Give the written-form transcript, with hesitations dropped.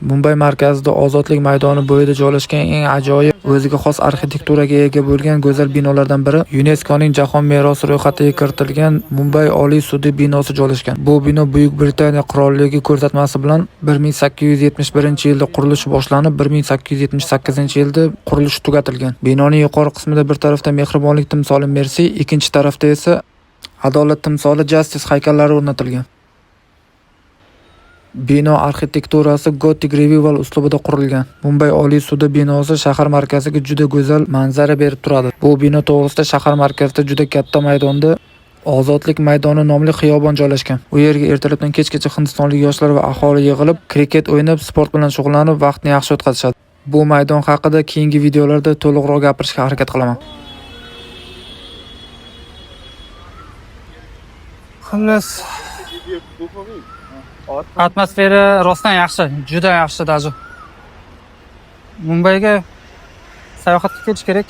Mumbay markazida Ozodlik maydoni bo'yida joylashgan eng ajoyib, o'ziga xos arxitekturaga ega bo'lgan go'zal binolardan biri YuNESKOning Jahon merosi ro'yxatiga kiritilgan Mumbay Oliy sudi binosi joylashgan. Bu bino Buyuk Britaniya qirolligi ko'rsatmasi bilan 1871-yilda qurilishi boshlanib, 1878-yilda qurilishi tugatilgan. Binoning yuqori qismida bir tarafda mehribonlik timsoli Mercy, ikkinchi tarafda esa adolat timsoli Justice haykallari o'rnatilgan. Bino arxitekturasi gotik revival uslubida qurilgan. Mumbay Oliy sudi binosi shahar markaziga juda go'zal manzara berib turadi. Bu bino to'g'risida shahar markazida juda katta maydonda Ozodlik maydoni nomli xiyobon joylashgan. U yerga ertalabdan kechgacha hindistonlik yoshlar va aholi yig'ilib, kriket o'ynab, sport bilan shug'ullanib, vaqtni yaxshi o'tkazishadi. Bu maydon haqida keyingi videolarda to'liqroq gapirishga harakat qilaman. Xullas, atmosfera rostdan yaxshi, juda yaxshi даже. Mumbayga sayohatga kelish kerak.